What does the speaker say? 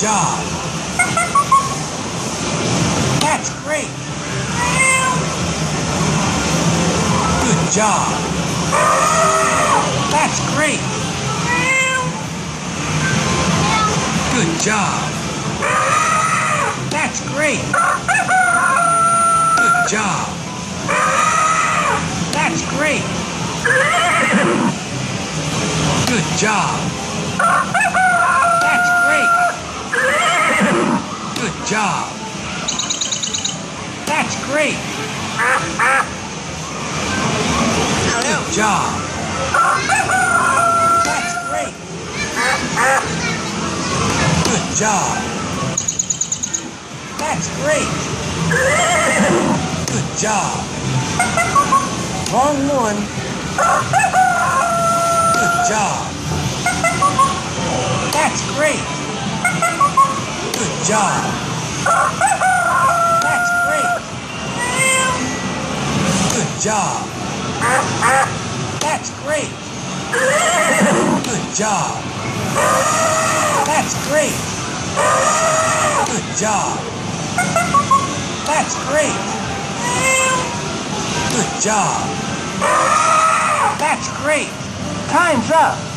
job. That's great. Good job. That's great. Good job. That's great. Good job. That's great. Good job. That's great. Good job. That's great. Good job. That's great. Good job. That's great. Good job. Wrong one. Good job. That's great. Good job. That's great. Good job. That's great. Good job. That's great. Good job. That's great. Good job. That's great. Time's up.